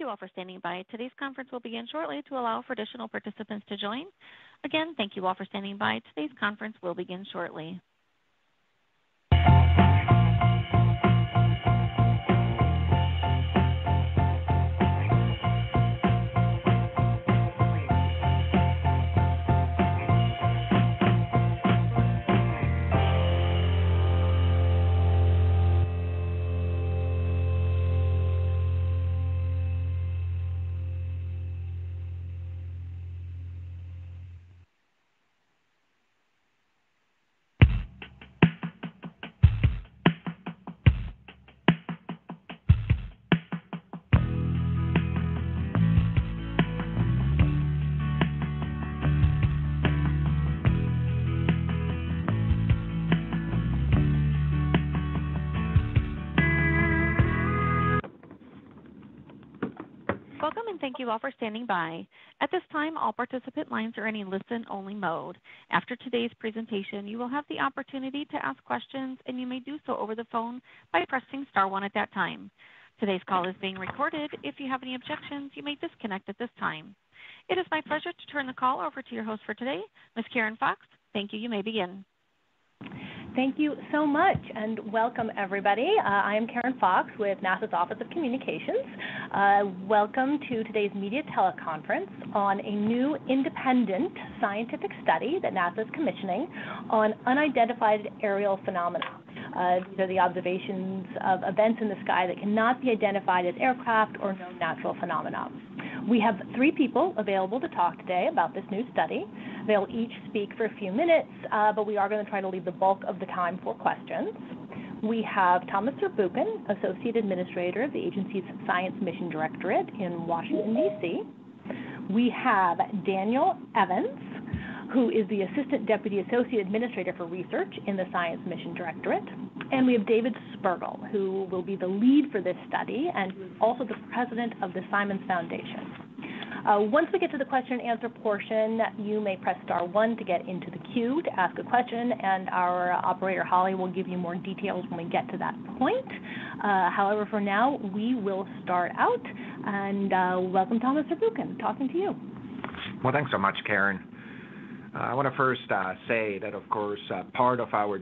you all for standing by. Today's conference will begin shortly to allow for additional participants to join. Again, thank you all for standing by. Today's conference will begin shortly. Welcome and thank you all for standing by. At this time, all participant lines are in a listen-only mode. After today's presentation, you will have the opportunity to ask questions, and you may do so over the phone by pressing star one at that time. Today's call is being recorded. If you have any objections, you may disconnect at this time. It is my pleasure to turn the call over to your host for today, Ms. Karen Fox. Thank you. You may begin. Thank you so much, and welcome everybody. I am Karen Fox with NASA's Office of Communications. Welcome to today's media teleconference on a new independent scientific study that NASA is commissioning on unidentified aerial phenomena. These are the observations of events in the sky that cannot be identified as aircraft or known natural phenomena. We have 3 people available to talk today about this new study. They'll each speak for a few minutes, but we are going to try to leave the bulk of the time for questions. We have Thomas Zurbuchen, Associate Administrator of the agency's Science Mission Directorate in Washington, D.C. We have Daniel Evans, who is the Assistant Deputy Associate Administrator for Research in the Science Mission Directorate. And we have David Spergel, who will be the lead for this study and who is also the president of the Simons Foundation. Once we get to the question and answer portion, you may press star 1 to get into the queue to ask a question, and our operator, Holly, will give you more details when we get to that point. However, for now, we will start out, and welcome, Thomas Zurbuchen, talking to you. Well, thanks so much, Karen. I want to first say that, of course, part of our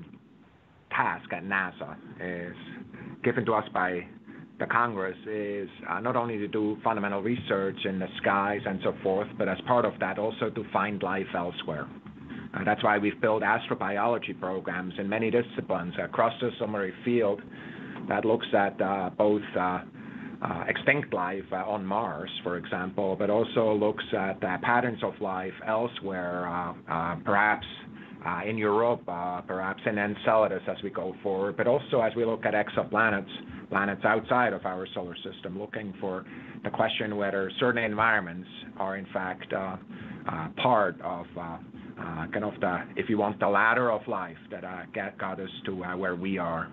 task at NASA is given to us by the Congress is not only to do fundamental research in the skies and so forth, but as part of that also to find life elsewhere. That's why we've built astrobiology programs in many disciplines, a cross-disciplinary field that looks at both extinct life on Mars, for example, but also looks at patterns of life elsewhere, perhaps in Europe, perhaps in Enceladus as we go forward, but also as we look at exoplanets, planets outside of our solar system, looking for the question whether certain environments are in fact part of kind of the, if you want, the ladder of life that got us to where we are.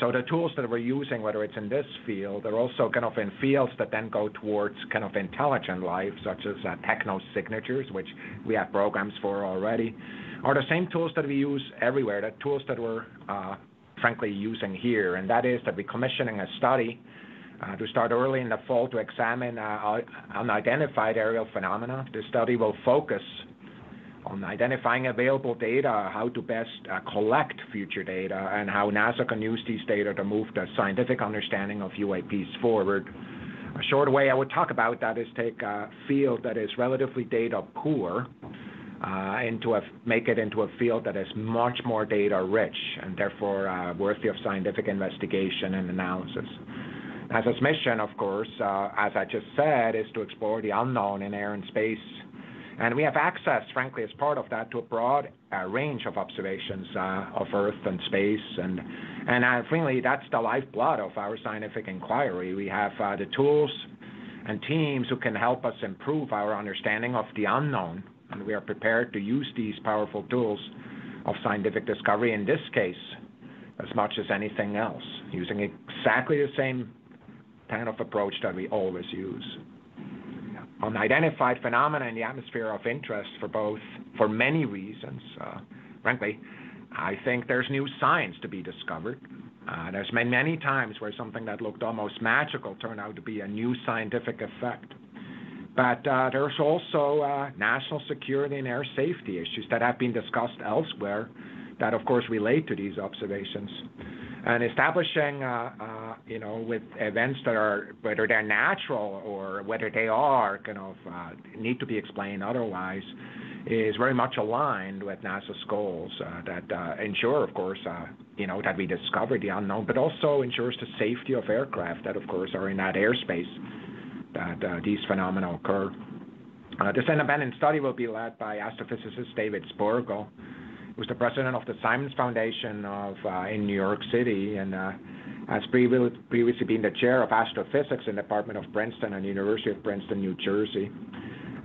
So the tools that we're using, whether it's in this field or also kind of in fields that then go towards kind of intelligent life, such as technosignatures, which we have programs for already, are the same tools that we use everywhere, the tools that we're frankly using here, and that is that we're commissioning a study to start early in the fall to examine unidentified aerial phenomena. This study will focus on identifying available data, how to best collect future data, and how NASA can use these data to move the scientific understanding of UAPs forward. A short way I would talk about that is take a field that is relatively data poor, make it into a field that is much more data rich and therefore worthy of scientific investigation and analysis. NASA's mission, of course, as I just said, is to explore the unknown in air and space. And we have access, frankly, as part of that, to a broad range of observations of Earth and space. And frankly, that's the lifeblood of our scientific inquiry. We have the tools and teams who can help us improve our understanding of the unknown. And we are prepared to use these powerful tools of scientific discovery, in this case, as much as anything else, using exactly the same kind of approach that we always use. Unidentified phenomena in the atmosphere of interest for many reasons. Frankly, I think there's new science to be discovered. There's been many times where something that looked almost magical turned out to be a new scientific effect. But there's also national security and air safety issues that have been discussed elsewhere that, of course, relate to these observations. And establishing, with events that are, whether they're natural or whether they are need to be explained otherwise, is very much aligned with NASA's goals that ensure, of course, that we discover the unknown, but also ensures the safety of aircraft that, of course, are in that airspace that these phenomena occur. This independent study will be led by astrophysicist David Spergel, who's the president of the Simons Foundation in New York City, and has previously been the chair of astrophysics in the Department of Princeton and University of Princeton, New Jersey.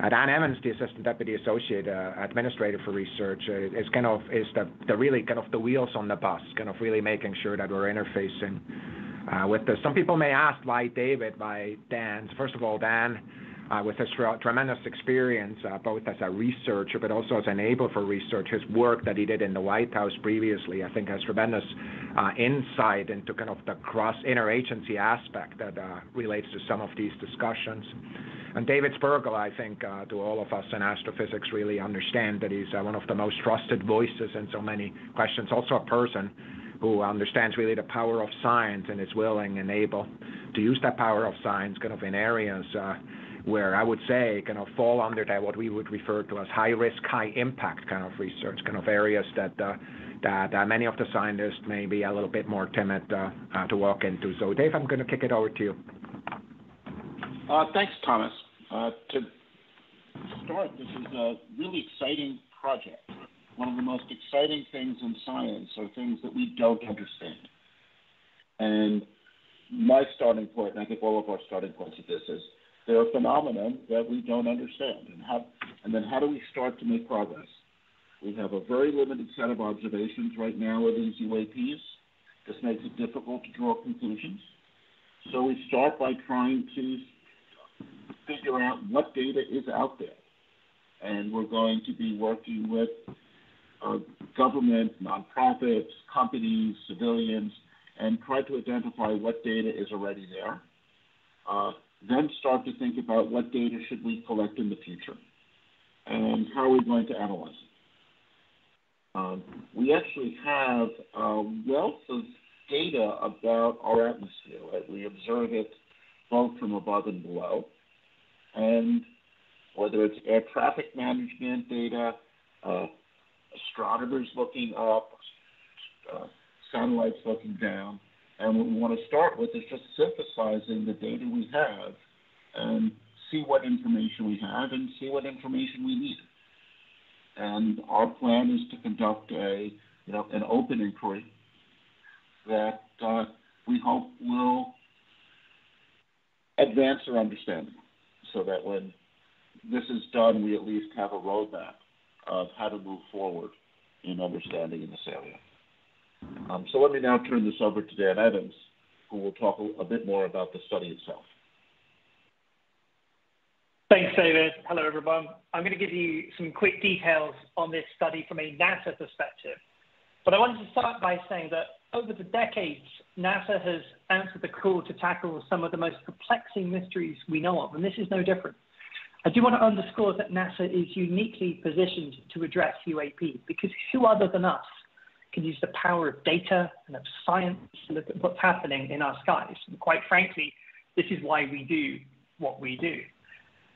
Dan Evans, the assistant deputy associate administrator for research, is the wheels on the bus, really making sure that we're interfacing with this. Some people may ask why David, why Dan. First of all, Dan, with his tremendous experience, both as a researcher but also as an enabler for research, his work that he did in the White House previously, I think, has tremendous insight into the interagency aspect that relates to some of these discussions. And David Spergel, I think, to all of us in astrophysics, really understand that he's one of the most trusted voices in so many questions. Also a person who understands really the power of science and is willing and able to use that power of science in areas where I would say fall under that what we would refer to as high risk, high impact research, areas that many of the scientists may be a little bit more timid to walk into. So Dave, I'm going to kick it over to you. Thanks, Thomas. To start, this is a really exciting project. One of the most exciting things in science are things that we don't understand. And my starting point, and I think all of our starting points with this, is there are phenomena that we don't understand. And then how do we start to make progress? We have a very limited set of observations right now of these UAPs. This makes it difficult to draw conclusions. So we start by trying to figure out what data is out there. And we're going to be working with government, nonprofits, companies, civilians, and try to identify what data is already there. Then start to think about what data should we collect in the future and how are we going to analyze it. We actually have a wealth of data about our atmosphere. Right? We observe it both from above and below. And whether it's air traffic management data, astronomers looking up, satellites looking down, and what we want to start with is just synthesizing the data we have and see what information we have and see what information we need. And our plan is to conduct an open inquiry that we hope will advance our understanding, so that when this is done, we at least have a roadmap of how to move forward in understanding in this area. So let me now turn this over to Dan Evans, who will talk a bit more about the study itself. Thanks, David. Hello, everyone. I'm going to give you some quick details on this study from a NASA perspective. But I wanted to start by saying that over the decades, NASA has answered the call to tackle some of the most perplexing mysteries we know of, and this is no different. I do want to underscore that NASA is uniquely positioned to address UAP, because who other than us can use the power of data and of science to look at what's happening in our skies? And quite frankly, this is why we do what we do.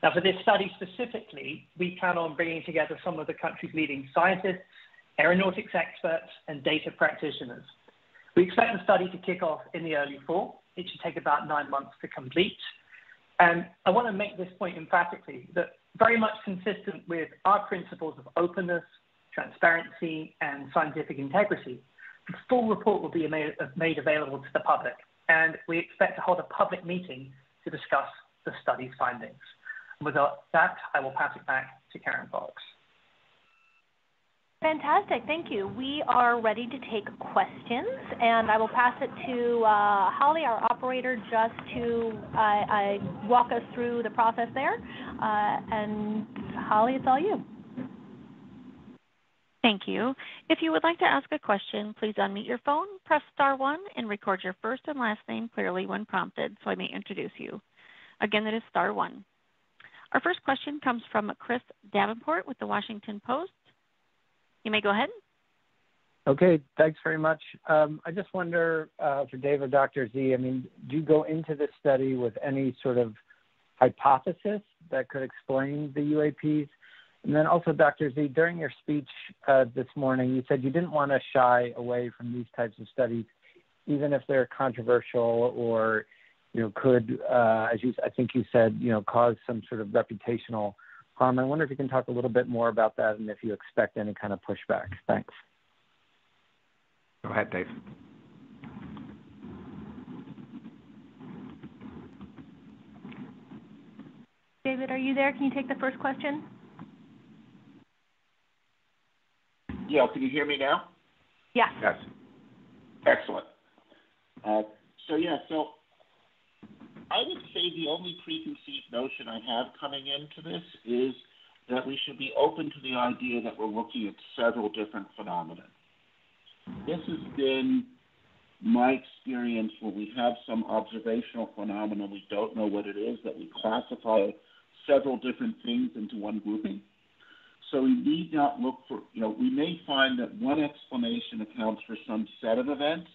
Now, for this study specifically, we plan on bringing together some of the country's leading scientists, aeronautics experts, and data practitioners. We expect the study to kick off in the early fall. It should take about 9 months to complete. And I want to make this point emphatically, that very much consistent with our principles of openness, transparency, and scientific integrity, the full report will be made available to the public. And we expect to hold a public meeting to discuss the study's findings. And with that, I will pass it back to Karen Fox. Fantastic, thank you. We are ready to take questions, and I will pass it to Holly, our operator, just to walk us through the process there. And Holly, it's all you. Thank you. If you would like to ask a question, please unmute your phone, press star one, and record your first and last name clearly when prompted so I may introduce you. Again, that is star one. Our first question comes from Chris Davenport with the Washington Post. You may go ahead. Okay, thanks very much. I just wonder, for Dave or Dr. Z, I mean, do you go into this study with any sort of hypothesis that could explain the UAPs? And then also, Dr. Z, during your speech this morning, you said you didn't want to shy away from these types of studies, even if they're controversial or, could, I think you said, cause some sort of reputational harm. I wonder if you can talk a little bit more about that and if you expect any kind of pushback. Thanks. Go ahead, Dave. David, are you there? Can you take the first question? Yeah, can you hear me now? Yes. Yes. Excellent. So I would say the only preconceived notion I have coming into this is that we should be open to the idea that we're looking at several different phenomena. This has been my experience when we have some observational phenomena, we don't know what it is, that we classify several different things into one grouping. So we need not look for, we may find that one explanation accounts for some set of events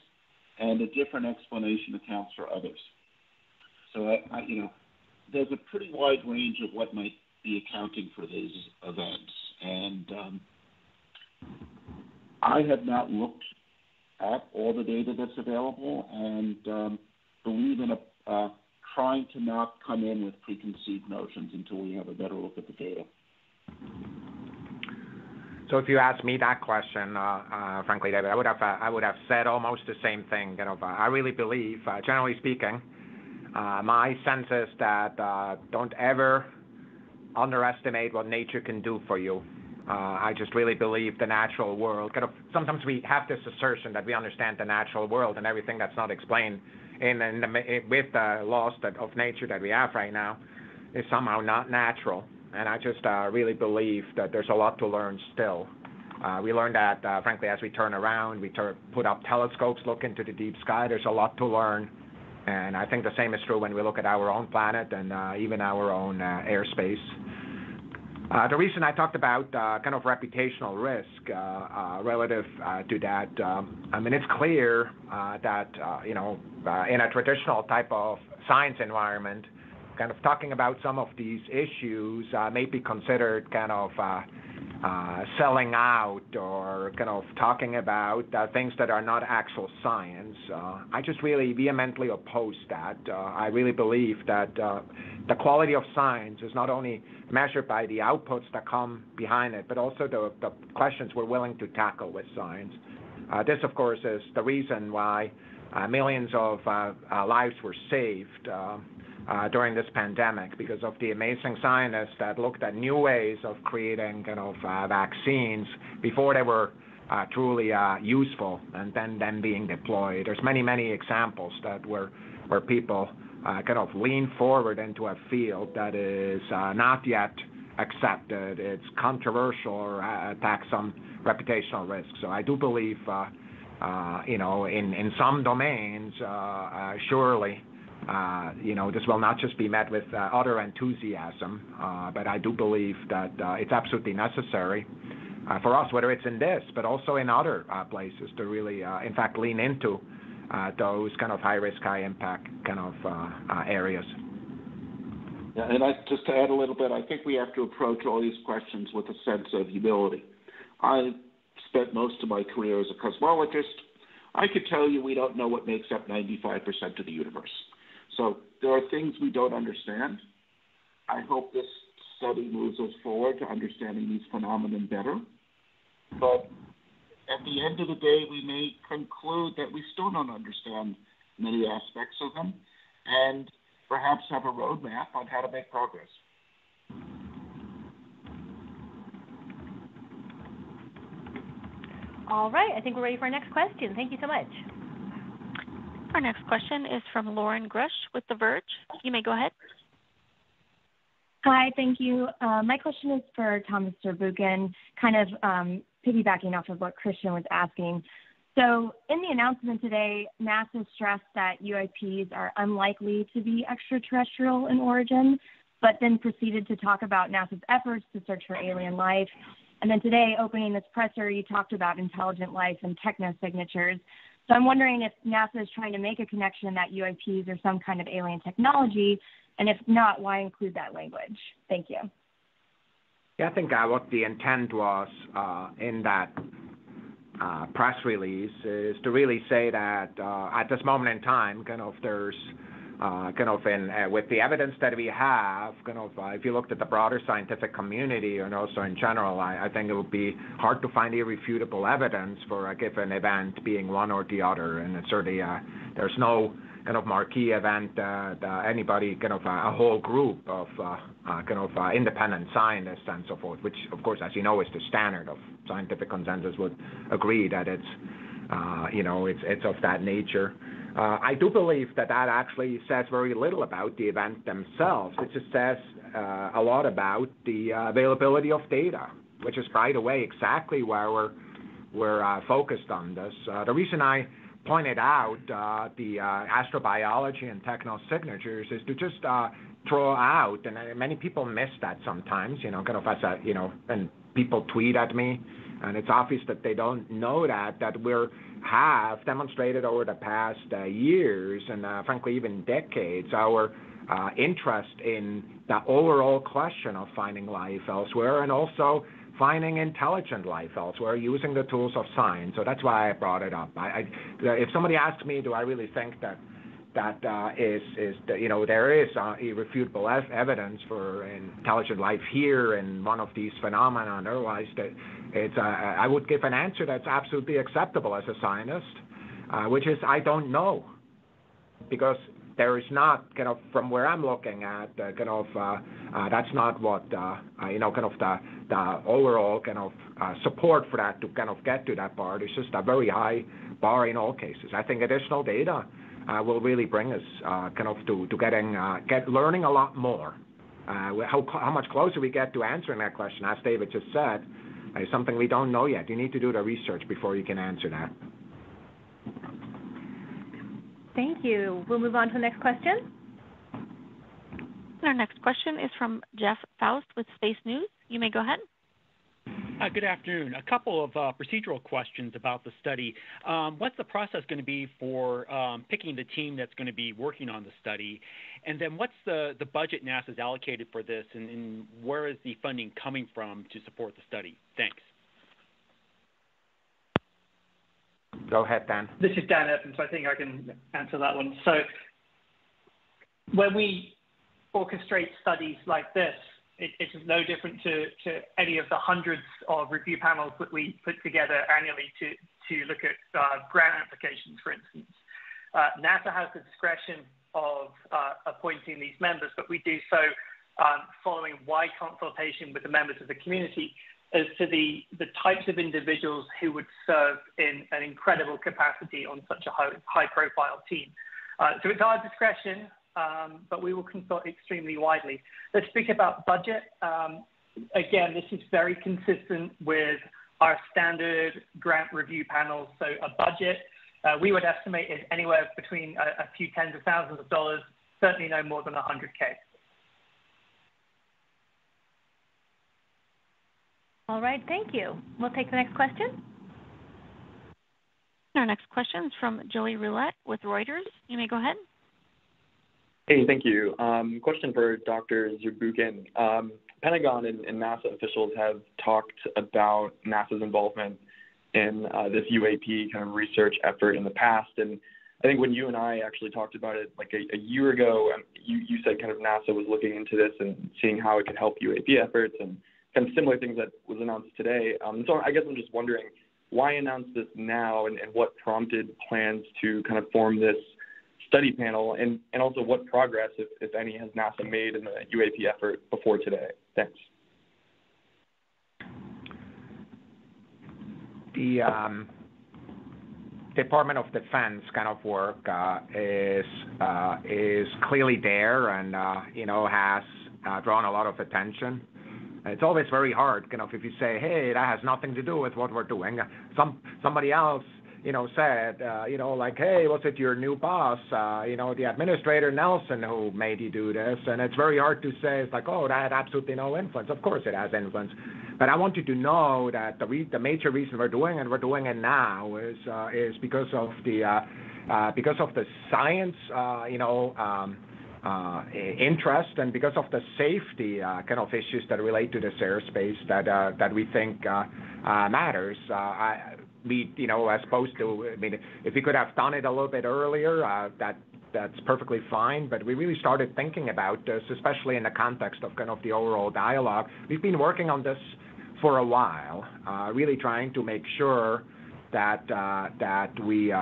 and a different explanation accounts for others. So, there's a pretty wide range of what might be accounting for these events. And I have not looked at all the data that's available and believe in trying to not come in with preconceived notions until we have a better look at the data. So if you asked me that question, frankly, David, I would have said almost the same thing. I really believe, generally speaking, my sense is that don't ever underestimate what nature can do for you. I just really believe the natural world. Sometimes we have this assertion that we understand the natural world and everything that's not explained with the laws of nature that we have right now is somehow not natural. And I just really believe that there's a lot to learn still. We learn that, frankly, as we turn around, we put up telescopes, look into the deep sky. There's a lot to learn. And I think the same is true when we look at our own planet and even our own airspace. The reason I talked about kind of reputational risk relative to that, it's clear that, in a traditional type of science environment, kind of talking about some of these issues may be considered kind of selling out or kind of talking about things that are not actual science. I just really vehemently oppose that. I really believe that the quality of science is not only measured by the outputs that come behind it, but also the questions we're willing to tackle with science. This, of course, is the reason why millions of lives were saved during this pandemic, because of the amazing scientists that looked at new ways of creating kind of vaccines before they were truly useful and then being deployed. There's many examples that where people kind of lean forward into a field that is not yet accepted. It's controversial or attacks some reputational risk. So I do believe, in some domains, surely, this will not just be met with utter enthusiasm, but I do believe that it's absolutely necessary for us, whether it's in this, but also in other places, to really, in fact, lean into those kind of high-risk, high-impact kind of areas. Yeah, and just to add a little bit, I think we have to approach all these questions with a sense of humility. I spent most of my career as a cosmologist. I could tell you we don't know what makes up 95% of the universe. So there are things we don't understand. I hope this study moves us forward to understanding these phenomena better. But at the end of the day, we may conclude that we still don't understand many aspects of them and perhaps have a roadmap on how to make progress. All right, I think we're ready for our next question. Thank you so much. Our next question is from Lauren Grush with The Verge. You may go ahead. Hi, thank you. My question is for Thomas Zurbuchen, kind of piggybacking off of what Christian was asking. So in the announcement today, NASA stressed that UAPs are unlikely to be extraterrestrial in origin, but then proceeded to talk about NASA's efforts to search for alien life. And then today, opening this presser, you talked about intelligent life and technosignatures. So I'm wondering if NASA is trying to make a connection that UAPs are some kind of alien technology, and if not, why include that language? Thank you. Yeah, I think what the intent was in that press release is to really say that at this moment in time, there's with the evidence that we have, if you looked at the broader scientific community and also in general, I think it would be hard to find irrefutable evidence for a given event being one or the other, and it's certainly there's no marquee event that anybody a whole group of independent scientists and so forth, which of course, as you know, is the standard of scientific consensus, would agree that it's it's of that nature. I do believe that actually says very little about the event themselves. It just says a lot about the availability of data, which is, by the way, exactly where we're focused on this. The reason I pointed out the astrobiology and technosignatures is to just throw out, and many people miss that sometimes, and people tweet at me, and it's obvious that they don't know that we have demonstrated over the past years and frankly even decades our interest in the overall question of finding life elsewhere and also finding intelligent life elsewhere using the tools of science. So that's why I brought it up. If somebody asks me, do I really think that there is irrefutable evidence for intelligent life here in one of these phenomena, and otherwise, I would give an answer that's absolutely acceptable as a scientist, which is I don't know, because there is not from where I'm looking at that's not what the overall support for that to get to that part. It's just a very high bar in all cases. I think additional data will really bring us to learning a lot more. How much closer we get to answering that question, as David just said, is something we don't know yet. You need to do the research before you can answer that. Thank you. We'll move on to the next question. Our next question is from Jeff Faust with Space News. You may go ahead. Good afternoon. A couple of procedural questions about the study. What's the process going to be for picking the team that's going to be working on the study? And then what's the budget NASA's allocated for this, and where is the funding coming from to support the study? Thanks. Go ahead, Dan. This is Dan Evans, so I think I can answer that one. So when we orchestrate studies like this, it's no different to any of the hundreds of review panels that we put together annually to look at grant applications, for instance. NASA has the discretion of appointing these members, but we do so following wide consultation with the members of the community as to the types of individuals who would serve in an incredible capacity on such a high-profile team. So it's our discretion, but we will consult extremely widely. Let's speak about budget. Again, this is very consistent with our standard grant review panels. So a budget, we would estimate is anywhere between a few tens of thousands of dollars, certainly no more than $100K. All right, thank you. We'll take the next question. Our next question is from Joey Roulette with Reuters. You may go ahead. Hey, thank you. Question for Dr. Zurbuchen. Pentagon and NASA officials have talked about NASA's involvement in this UAP kind of research effort in the past. And I think when you and I actually talked about it like a year ago, you said kind of NASA was looking into this and seeing how it could help UAP efforts and kind of similar things that was announced today. So I guess I'm just wondering, why announce this now, and what prompted plans to kind of form this study panel, and also what progress, if any, has NASA made in the UAP effort before today? Thanks. The Department of Defense kind of work is clearly there and has drawn a lot of attention. It's always very hard, if you say, hey, that has nothing to do with what we're doing. Somebody else, said, hey, was it your new boss, the administrator Nelson who made you do this? And it's very hard to say, it's like, oh, that had absolutely no influence. Of course it has influence. But I want you to know that the major reason we're doing it now is because of the science, interest, and because of the safety issues that relate to this airspace that we think matters. As opposed to, if we could have done it a little bit earlier, that's perfectly fine. But we really started thinking about this, especially in the context of the overall dialogue. We've been working on this for a while, really trying to make sure that we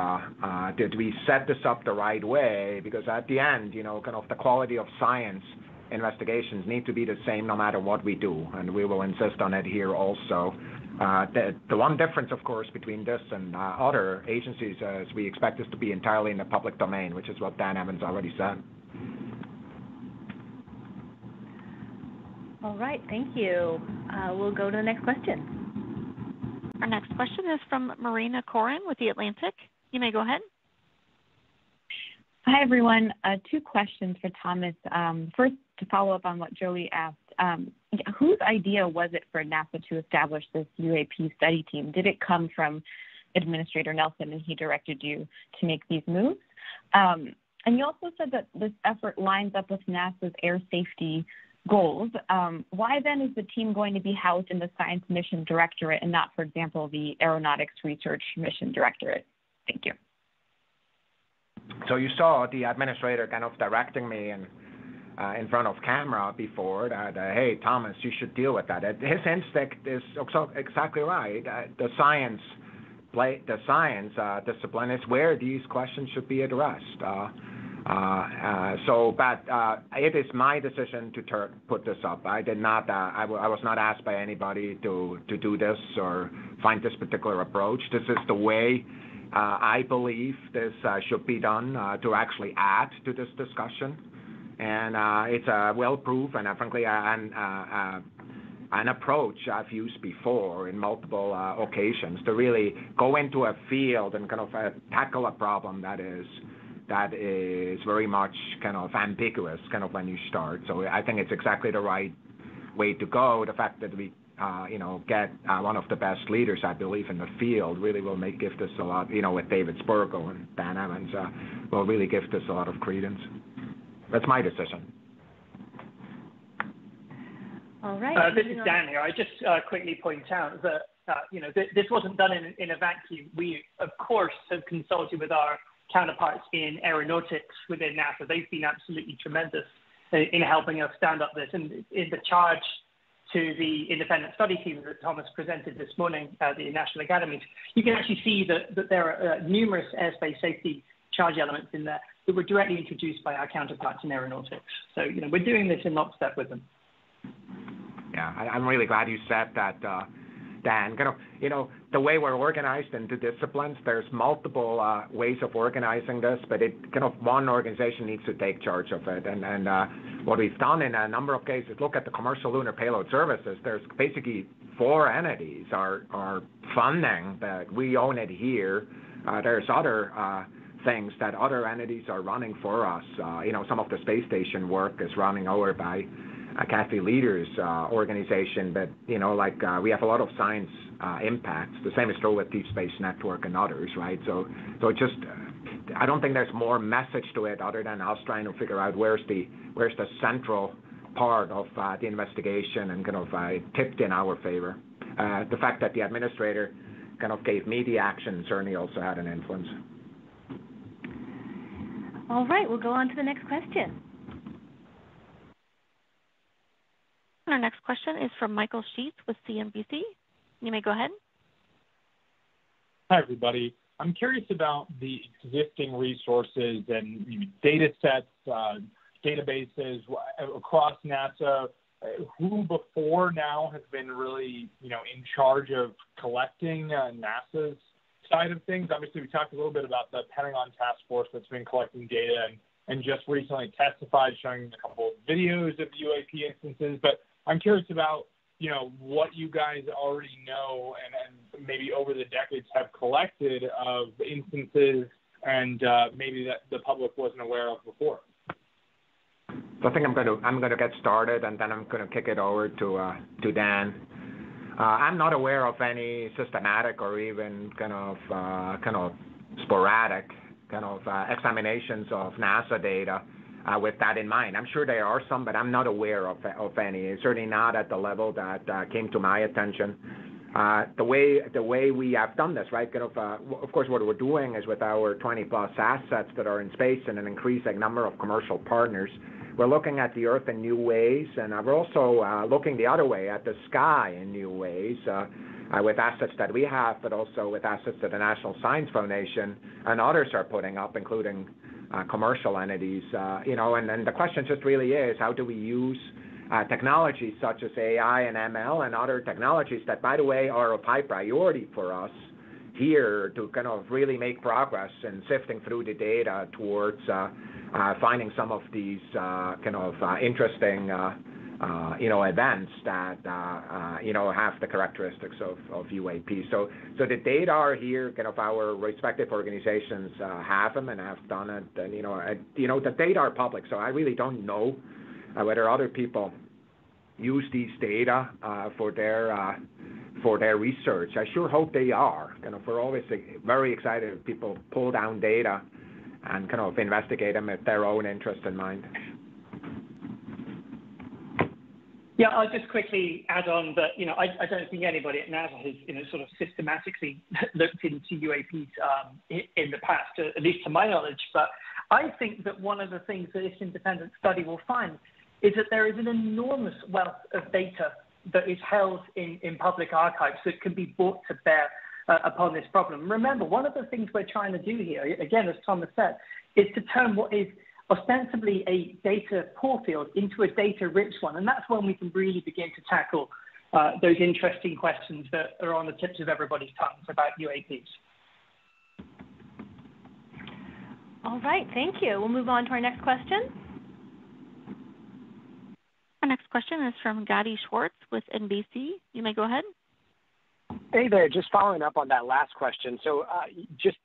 set this up the right way, because at the end, the quality of science investigations need to be the same no matter what we do, and we will insist on it here also. The one difference, of course, between this and other agencies is we expect this to be entirely in the public domain, which is what Dan Evans already said. All right, thank you. We'll go to the next question. Our next question is from Marina Corin with The Atlantic. You may go ahead. Hi, everyone. Two questions for Thomas. First, to follow up on what Joey asked, whose idea was it for NASA to establish this UAP study team? Did it come from Administrator Nelson and he directed you to make these moves? And you also said that this effort lines up with NASA's air safety goals. Why then is the team going to be housed in the Science Mission Directorate and not, for example, the Aeronautics Research Mission Directorate? Thank you. So you saw the administrator directing me in front of camera before that, hey, Thomas, you should deal with that. His instinct is exactly right. The science discipline is where these questions should be addressed. But it is my decision to put this up. I did not. I was not asked by anybody to do this or find this particular approach. This is the way I believe this should be done to actually add to this discussion, and it's a well-proven and frankly an approach I've used before in multiple occasions to really go into a field and tackle a problem that is very much ambiguous when you start. So I think it's exactly the right way to go. The fact that we get one of the best leaders, I believe, in the field really will give this a lot, with David Spergel and Dan Evans, will really give this a lot of credence. That's my decision. All right. This is Dan here. I just quickly point out that, this wasn't done in a vacuum. We, of course, have consulted with our counterparts in aeronautics within NASA. They've been absolutely tremendous in helping us stand up this. And in the charge to the independent study team that Thomas presented this morning at the National Academies, you can actually see that there are numerous airspace safety charge elements in there that were directly introduced by our counterparts in aeronautics. So, we're doing this in lockstep with them. Yeah, I'm really glad you said that, Dan. The way we're organized into disciplines, there's multiple ways of organizing this, but one organization needs to take charge of it. And what we've done in a number of cases, look at the Commercial Lunar Payload Services. There's basically 4 entities are funding, but we own it here. There's other things that other entities are running for us. Some of the space station work is running over by Kathy Leader's organization, but we have a lot of science impacts. The same is true with Deep Space Network and others, right? So just I don't think there's more message to it other than us trying to figure out where's the central part of the investigation and tipped in our favor. The fact that the administrator gave me the action certainly also had an influence. All right, we'll go on to the next question. Our next question is from Michael Sheets with CNBC. You may go ahead. Hi, everybody. I'm curious about the existing resources and data sets, databases across NASA. Who before now has been really, in charge of collecting NASA's side of things? Obviously, we talked a little bit about the Pentagon task force that's been collecting data and just recently testified showing a couple of videos of UAP instances. But I'm curious about, what you guys already know and maybe over the decades have collected of instances and maybe that the public wasn't aware of before. So I think I'm going to get started, and then I'm going to kick it over to Dan. I'm not aware of any systematic or even kind of sporadic examinations of NASA data with that in mind. I'm sure there are some, but I'm not aware of any. Certainly not at the level that came to my attention. The way we have done this, right? Of course, what we're doing is with our 20+ assets that are in space and an increasing number of commercial partners. We're looking at the Earth in new ways, and we're also looking the other way at the sky in new ways with assets that we have, but also with assets that the National Science Foundation and others are putting up, including commercial entities. And the question just really is, how do we use technologies such as AI and ML and other technologies that, by the way, are of high priority for us here to kind of really make progress in sifting through the data towards finding some of these interesting events that have the characteristics of UAP. So the data are here. Our respective organizations have them and have done it. And the data are public. So I really don't know whether other people use these data for their research. I sure hope they are. We're always very excited if people pull down data and kind of investigate them with their own interest in mind. Yeah, I'll just quickly add on that, I don't think anybody at NASA has, sort of systematically looked into UAPs in the past, at least to my knowledge. But I think that one of the things that this independent study will find is that there is an enormous wealth of data that is held in public archives that can be brought to bear upon this problem. Remember, one of the things we're trying to do here, again, as Thomas said, is to turn what is ostensibly a data poor field into a data-rich one. And that's when we can really begin to tackle those interesting questions that are on the tips of everybody's tongues about UAPs. All right, thank you. We'll move on to our next question. Our next question is from Gadi Schwartz with NBC. You may go ahead. Hey there, just following up on that last question. So just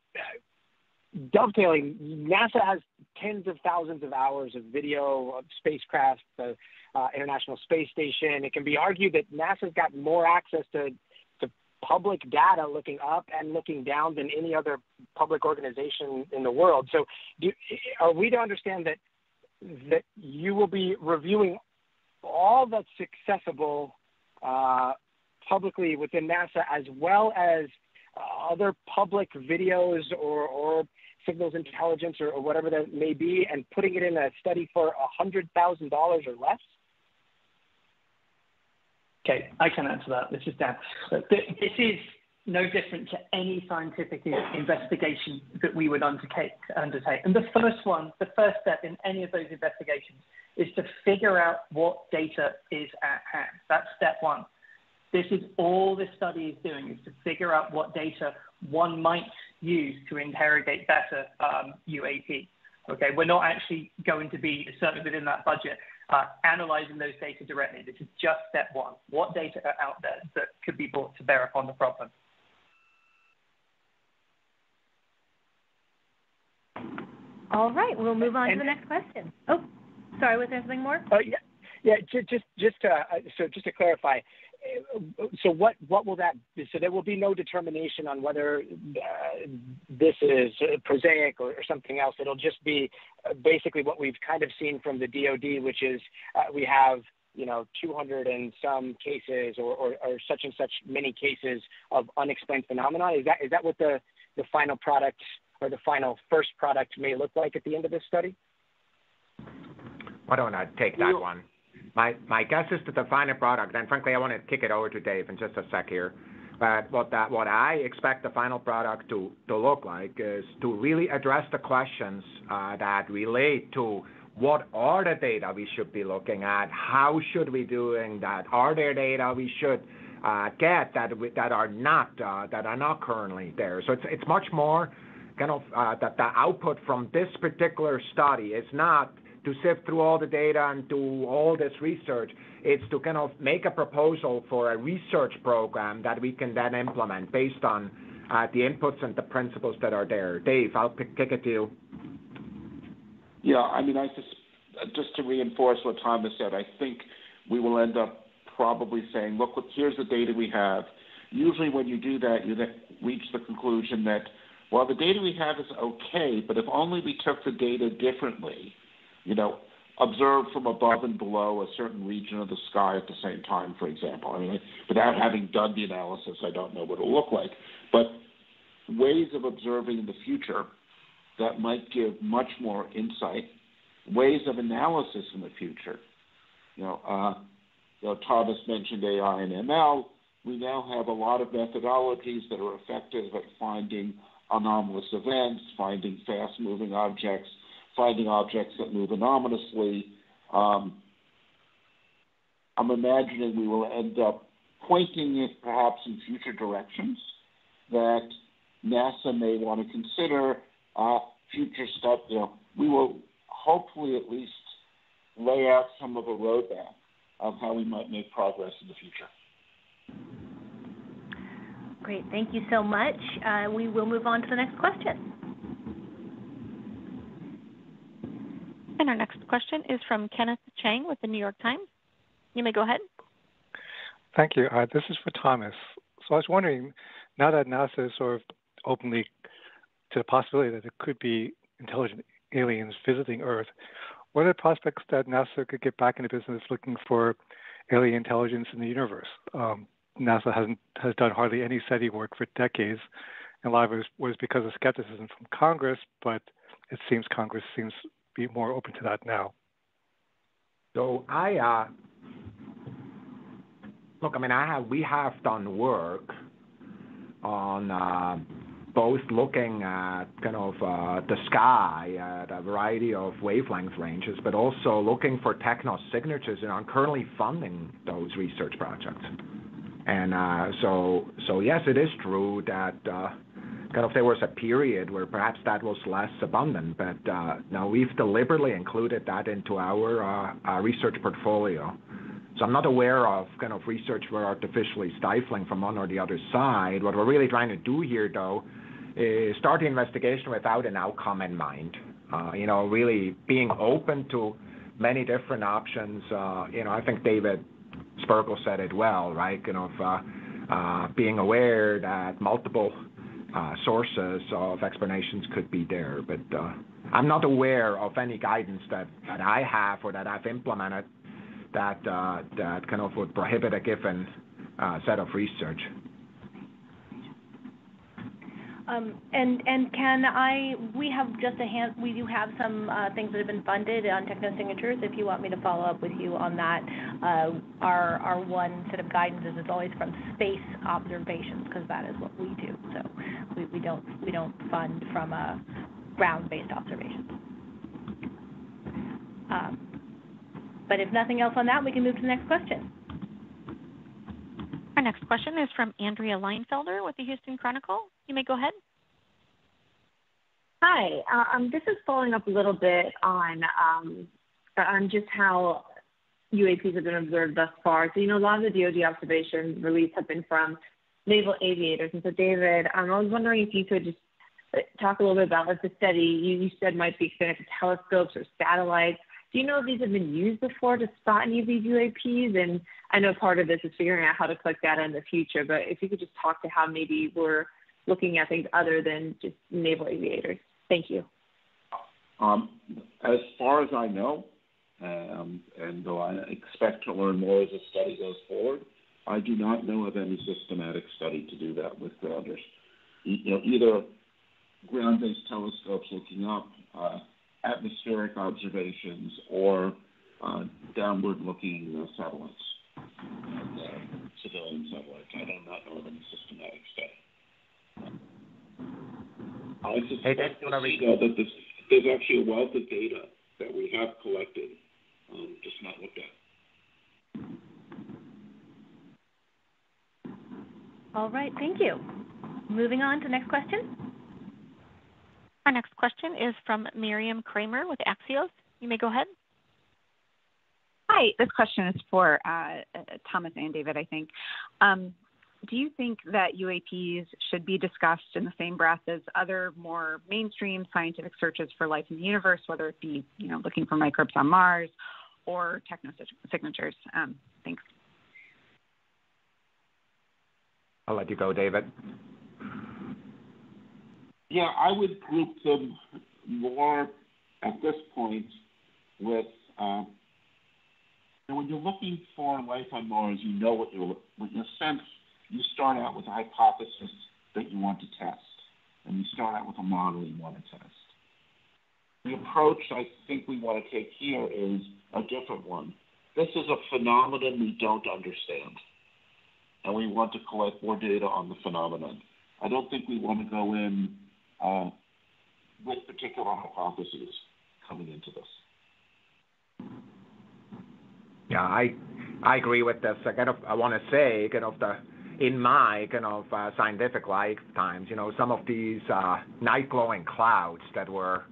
dovetailing, NASA has tens of thousands of hours of video of spacecraft, the International Space Station. It can be argued that NASA's got more access to public data looking up and looking down than any other public organization in the world. So are we to understand that you will be reviewing all that's accessible publicly within NASA, as well as other public videos or signals intelligence or whatever that may be, and putting it in a study for $100,000 or less? Okay, I can answer that. This is Dan. This is no different to any scientific investigation that we would undertake. And the first step in any of those investigations is to figure out what data is at hand. That's step one. This is all this study is doing, is to figure out what data one might use to interrogate better UAP. Okay, we're not actually going to be, certainly within that budget, analyzing those data directly. This is just step one. What data are out there that could be brought to bear upon the problem? All right, we'll move on to the next question. Oh, sorry, was there something more? Oh, yeah. Just to clarify, so what will that be? So there will be no determination on whether this is prosaic or something else. It'll just be basically what we've kind of seen from the DoD, which is we have 200 and some cases or such and such many cases of unexplained phenomena. Is that what the final product or the final first product may look like at the end of this study? Why don't I take that one? My guess is to the final product, and frankly, I want to kick it over to Dave in just a sec here. But what I expect the final product to look like is to really address the questions that relate to what are the data we should be looking at, how should we be doing that, are there data we should get that are not currently there. So it's much more kind of that the output from this particular study is not to sift through all the data and do all this research. It's to kind of make a proposal for a research program that we can then implement based on the inputs and the principles that are there. Dave, I'll kick it to you. Yeah, I mean, just to reinforce what Thomas said, I think we will end up probably saying, look, here's the data we have. Usually when you do that, you then reach the conclusion that, well, the data we have is okay, but if only we took the data differently, observed from above and below a certain region of the sky at the same time, for example. I mean, without having done the analysis, I don't know what it'll look like. But ways of observing in the future that might give much more insight, ways of analysis in the future. Thomas mentioned AI and ML. We now have a lot of methodologies that are effective at finding anomalous events, finding fast-moving objects, finding objects that move anonymously. I'm imagining we will end up pointing it perhaps in future directions that NASA may want to consider future stuff. We will hopefully at least lay out some of a roadmap of how we might make progress in the future. Great, thank you so much. We will move on to the next question. And our next question is from Kenneth Chang with the New York Times. You may go ahead. Thank you. This is for Thomas. So I was wondering, now that NASA is sort of openly to the possibility that there could be intelligent aliens visiting Earth, what are the prospects that NASA could get back into business looking for alien intelligence in the universe? NASA has done hardly any SETI work for decades, and a lot of it was because of skepticism from Congress, but it seems Congress seems to be more open to that now. So we have done work on both looking at kind of the sky at a variety of wavelength ranges, but also looking for techno-signatures, and I'm currently funding those research projects. And so yes, it is true that kind of there was a period where perhaps that was less abundant, but now we've deliberately included that into our research portfolio. So I'm not aware of kind of research we're artificially stifling from one or the other side. What we're really trying to do here, though, is start the investigation without an outcome in mind. Really being open to many different options. I think David Spergel said it well, right? Being aware that multiple sources of explanations could be there. But I'm not aware of any guidance that I have or that I've implemented that kind of would prohibit a given set of research. We do have some things that have been funded on techno-signatures. If you want me to follow up with you on that, our one set of guidance is always from space observations, because that is what we do. So we don't fund from ground-based observations. But if nothing else on that, we can move to the next question. Our next question is from Andrea Leinfelder with the Houston Chronicle. You may go ahead. Hi. This is following up a little bit on just how UAPs have been observed thus far. So, a lot of the DoD observations released have been from naval aviators. And so, David, I was wondering if you could just talk a little bit about the study you said might be connected to telescopes or satellites. Do you know if these have been used before to spot any of these UAPs? And I know part of this is figuring out how to collect data in the future, but if you could just talk to how maybe we're looking at things other than just naval aviators. Thank you. As far as I know, and though I expect to learn more as the study goes forward, I do not know of any systematic study to do that with grounders. Either ground-based telescopes looking up, atmospheric observations, or downward-looking satellites, civilian satellites. I do not know of any systematic study. I suspect that there's actually a wealth of data that we have collected, just not looked at. All right, thank you. Moving on to the next question. Our next question is from Miriam Kramer with Axios. You may go ahead. Hi, this question is for Thomas and David, I think. Do you think that UAPs should be discussed in the same breath as other more mainstream scientific searches for life in the universe, whether it be, looking for microbes on Mars or technosignatures? Thanks. I'll let you go, David. Yeah, I would group them more at this point with, when you're looking for life on Mars, you know what you're, in a sense, you start out with a hypothesis that you want to test, and you start out with a model you want to test. The approach I think we want to take here is a different one. This is a phenomenon we don't understand, and we want to collect more data on the phenomenon. I don't think we want to go in with particular hypotheses coming into this. Yeah, I agree with this. I want to say, in my scientific lifetimes, some of these night glowing clouds that were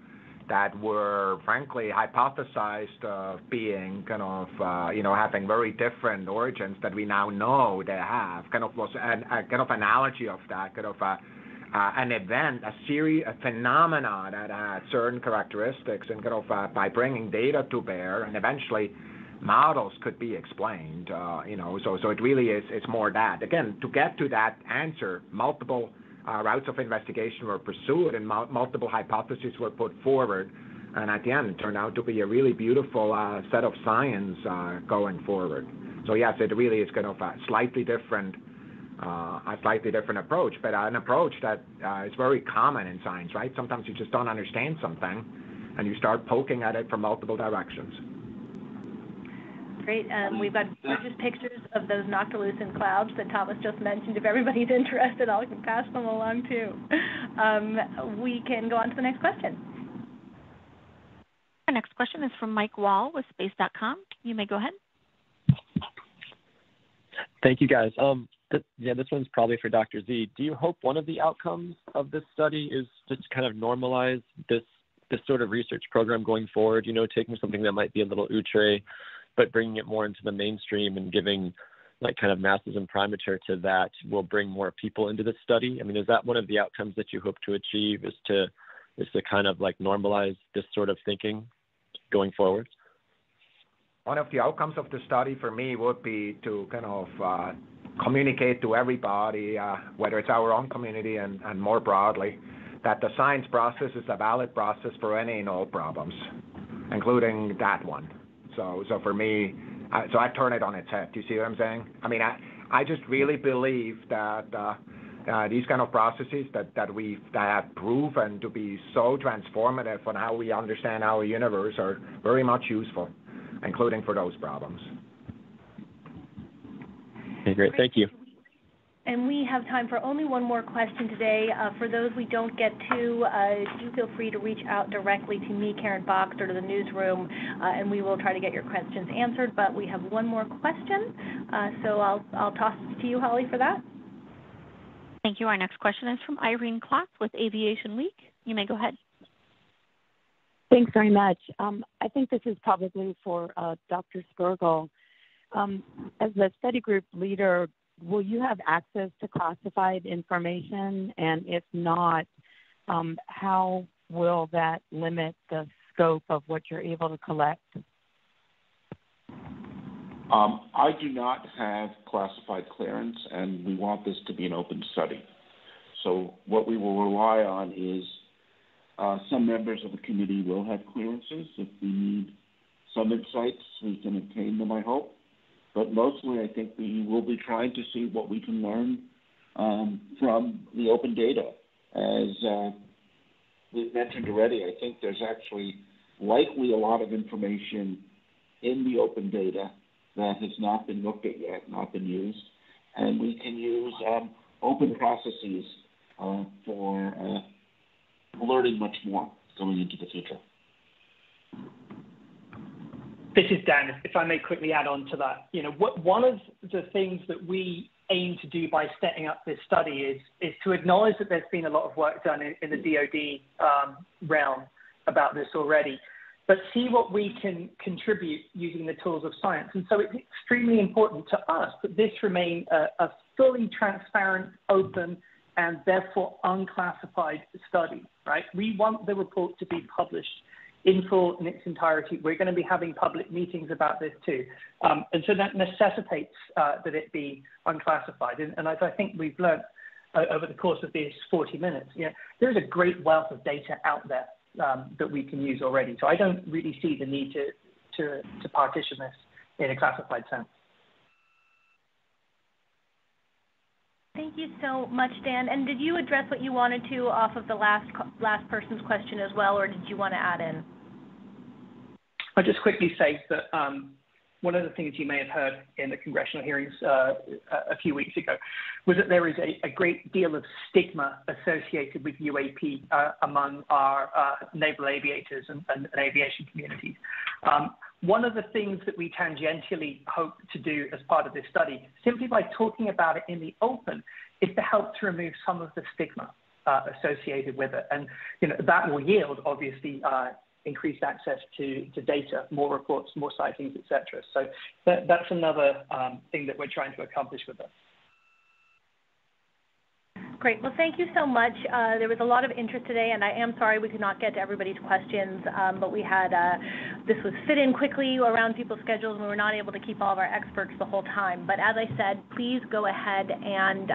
frankly hypothesized being having very different origins that we now know they have, was a analogy of that, an event, a phenomena that had certain characteristics, and by bringing data to bear, and eventually models could be explained. So it really is. It's more that. Again, to get to that answer, multiple routes of investigation were pursued, and multiple hypotheses were put forward, and at the end, it turned out to be a really beautiful set of science going forward. So yes, it really is a slightly different approach, but an approach that is very common in science, right? Sometimes you just don't understand something, and you start poking at it from multiple directions. Great. We've got gorgeous pictures of those noctilucent clouds that Thomas just mentioned. If everybody's interested, I can pass them along too. We can go on to the next question. Our next question is from Mike Wall with Space.com. You may go ahead. Thank you, guys. This one's probably for Dr. Z. Do you hope one of the outcomes of this study is just to kind of normalize this sort of research program going forward? Taking something that might be a little outre, but bringing it more into the mainstream and giving kind of NASA's imprimatur to that will bring more people into this study? I mean, is that one of the outcomes that you hope to achieve, is to kind of normalize this sort of thinking going forward? One of the outcomes of the study for me would be to kind of communicate to everybody, whether it's our own community and more broadly, that the science process is a valid process for any and all problems, including that one. So for me, so I turn it on its head. Do you see what I'm saying? I mean, I just really believe that these kind of processes that have proven to be so transformative on how we understand our universe are very much useful, including for those problems. Okay, great. Thank you. And we have time for only one more question today. For those we don't get to, do feel free to reach out directly to me, Karen Fox, or to the newsroom, and we will try to get your questions answered. But we have one more question, so I'll toss it to you, Holly, for that. Thank you. Our next question is from Irene Klotz with Aviation Week. You may go ahead. Thanks very much. I think this is probably for Dr. Spergel. As the study group leader, will you have access to classified information? And if not, how will that limit the scope of what you're able to collect? I do not have classified clearance, and we want this to be an open study. So what we will rely on is some members of the committee will have clearances. If we need some insights, we can obtain them, I hope. But mostly, I think we will be trying to see what we can learn from the open data. As we've mentioned already, I think there's actually likely a lot of information in the open data that has not been looked at yet, not been used. And we can use open processes for learning much more going into the future. This is Dan. If I may quickly add on to that, one of the things that we aim to do by setting up this study is to acknowledge that there's been a lot of work done in the DoD realm about this already. but see what we can contribute using the tools of science. And so it's extremely important to us that this remain a fully transparent, open, and therefore unclassified study, right? We want the report to be published in full, in its entirety. We're going to be having public meetings about this too. And so that necessitates that it be unclassified. And as I think we've learned over the course of these 40 minutes, there's a great wealth of data out there that we can use already. So I don't really see the need to partition this in a classified sense. Thank you so much, Dan. And did you address what you wanted to off of the last person's question as well, or did you want to add in? I'll just quickly say that one of the things you may have heard in the congressional hearings a few weeks ago was that there is a great deal of stigma associated with UAP among our naval aviators and aviation communities. One of the things that we tangentially hope to do as part of this study, simply by talking about it in the open, is to help to remove some of the stigma associated with it. And that will yield, obviously, increased access to data, more reports, more sightings, etc. So that's another thing that we're trying to accomplish with this. Great. Well, thank you so much. There was a lot of interest today, and I am sorry we could not get to everybody's questions, but we had this was fit in quickly around people's schedules, and we were not able to keep all of our experts the whole time. But as I said, please go ahead and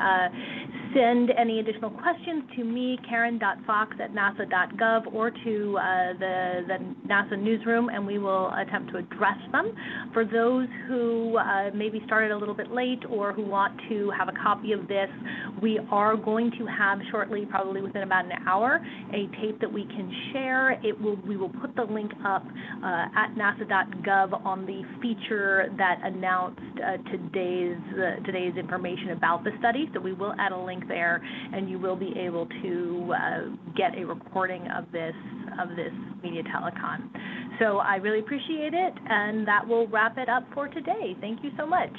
send any additional questions to me, karen.fox@nasa.gov, or to the NASA newsroom, and we will attempt to address them. For those who maybe started a little bit late or who want to have a copy of this, we are going to have shortly, probably within about an hour, a tape that we can share. We will put the link up at nasa.gov on the feature that announced today's information about the study. So we will add a link there, and you will be able to get a recording of this media telecon. So I really appreciate it, and that will wrap it up for today. Thank you so much.